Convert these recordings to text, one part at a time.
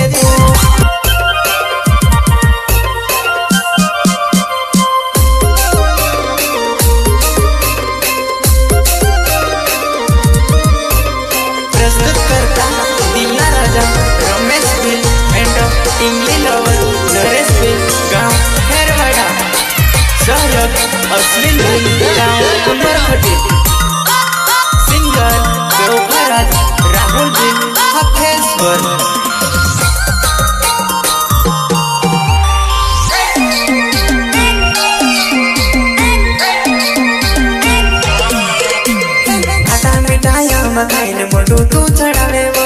तू प्रस्तुत करता दिल्ला राजा रमेश बिल एंड इंग्ली लवर नरेश बिल गाँव खेरवाड़ा सहयोग अश्विन बिल गाँव कुंभरखटी सिंगर देवखराज राहुल बिल हफेश्वर खाइने मोटू तू चढ़ावे वो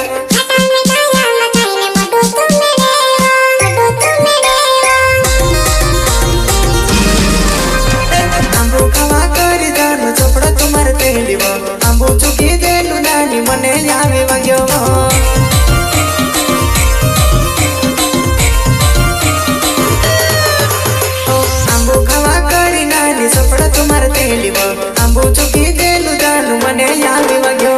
आंबू खवा करी जानो चोपड़ा तुम्हारे तेली वो आंबू चुकी देलू नानी मने आवे वग्यो वो आंबू खवा करी नानी चोपड़ा तुम्हारे तेली वो आंबू चुकी देलू जानो मने आवे वग्यो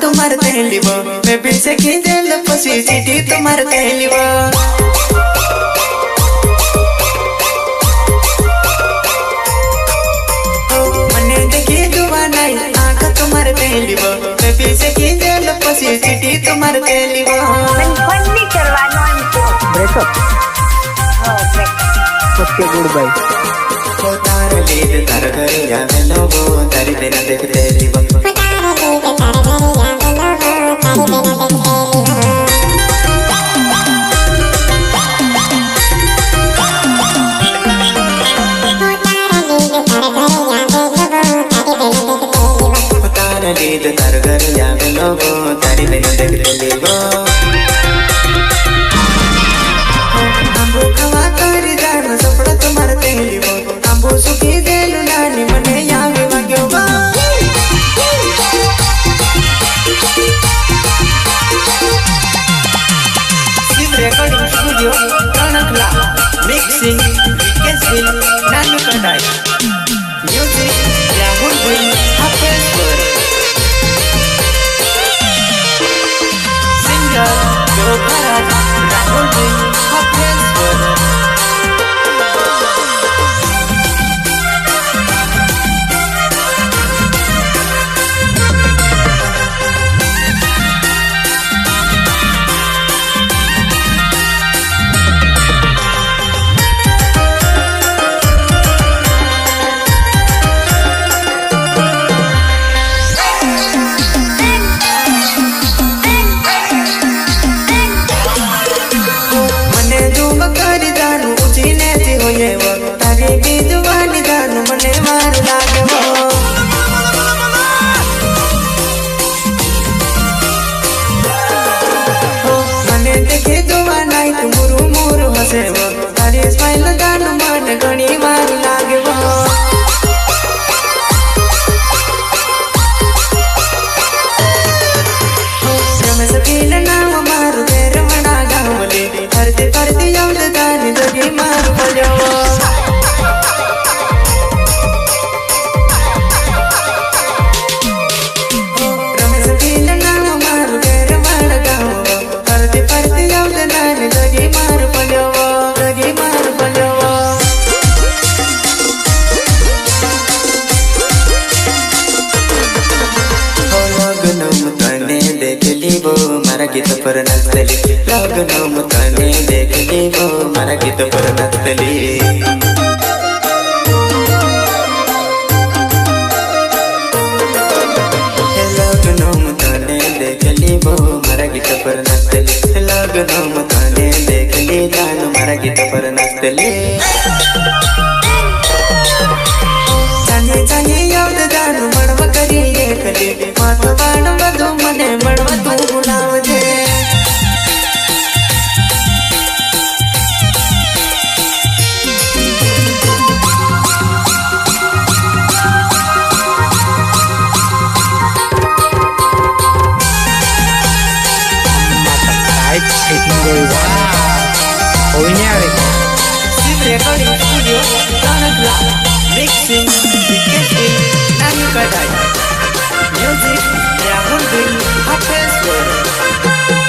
तुम्हारे तेली वो मैं पीछे खींचे लपसी चीटी तुम्हारे तेली वो मने देखी जुबान आई आँख तुम्हारे तेली वो मैं पीछे खींचे लपसी चीटी तुम्हारे तेली वो बंदी करवानो हमको ब्रेकअप ओके गुड बाय ओ तार लीद तार घर यावे लोगो तारी देना देख तेली वो लीद तार घर यावे लोगो तारी देना देख तेली वो आंबू खवा करी जानो चोपड़ा तुम्हारे तेली वो आंबू सुखी देलू नानी मने यावे वग्यो वो recording studio Kanakla mixing Vikesville Nanu Kadai music Rahul Bill Hafeeshwar singer Deokaraj Rahul Bill Hafeeshwar गीत पर नचली लग्न मुताने देखली वो मारा गीत पर नचली लग्न मुताने देखली वो मारा गीत पर नचली लग्न मुताने देखली दान मारा गीत पर नचली जाने जाने याद दान मणव करी एकली माथ बाण बधु मने मणव तू बुलाव दे recording studio Kanakla Mixing, ticketing, and kadai. Music, Rahul Gill, Hapeswar.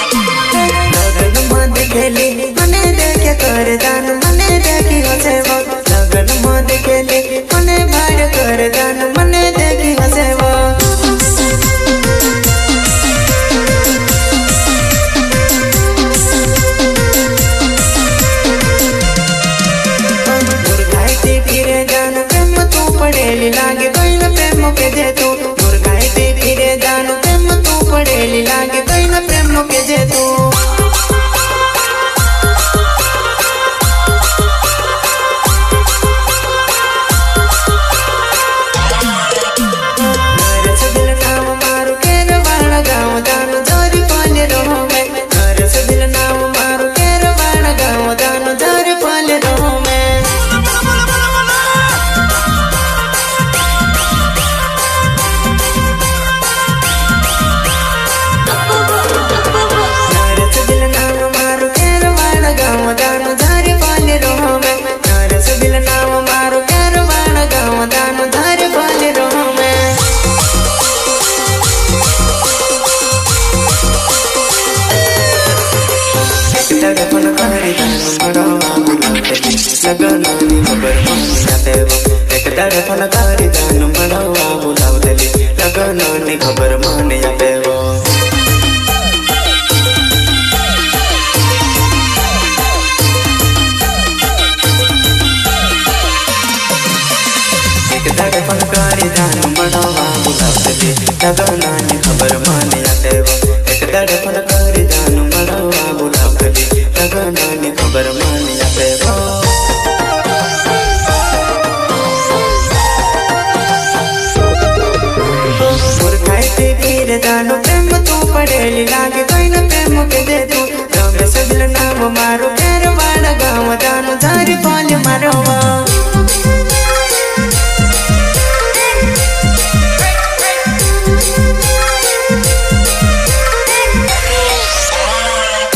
लगन मद खेली मने देखे कर दान मने देखी हसे वो लगन मद खेली मने भाड़ कर दान मने देखी हसे वो मुर्गाई फिरे दान प्रेम तू पड़ेली लागे कोई न प्रेम के दे तू मुर्गाई फिरे दान प्रेम तू पड़ेली लागे कोई न प्रेम के दे तू लगनानी खबर मानते वो एक तड़पन कारी दान मनावा बुलावली लगनानी खबर मानते वो एक तड़पन कारी दान मनावा बुलावली लगनानी खबर मानते वो एक तड़पन कारी दान मनावा बुलावली लगनानी खबर मानते वो दानो प्रेम तू पड़ेली लागे कोई न प्रेम के दे तू रमे सबिल नाम मारो प्यार वाला गाँव दानो धारी पाल मारोवा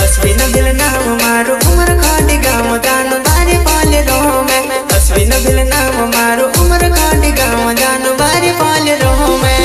अश्विन बिल नाम मारो उमर खाटी गाँव दानो धारी पाल रहो मैं अश्विन बिल नाम मारो उमर खाटी गाँव दानो धारी पाल रहो मैं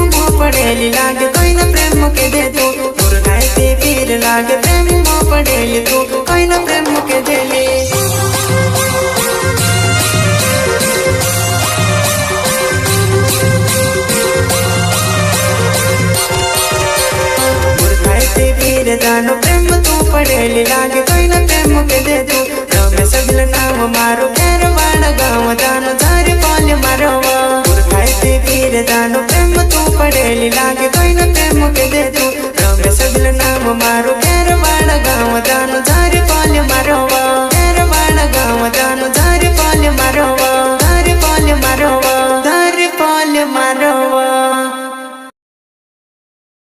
लागे कोई न प्रेम के दे तू मुर्गाई फिर लागे प्रेम मो पड़ेली तू कोई न प्रेम के दे ले मुर्गाई फिर दानो प्रेम तू पड़ेली लागे कोई न प्रेम के दे तू रमे सबिल नाम मारो प्यार वाला गाँव दानो धारी पाल मारो मुर्गाई फिर दानो प्रेम तू पड़ेली लागे कोई न प्रेम के दे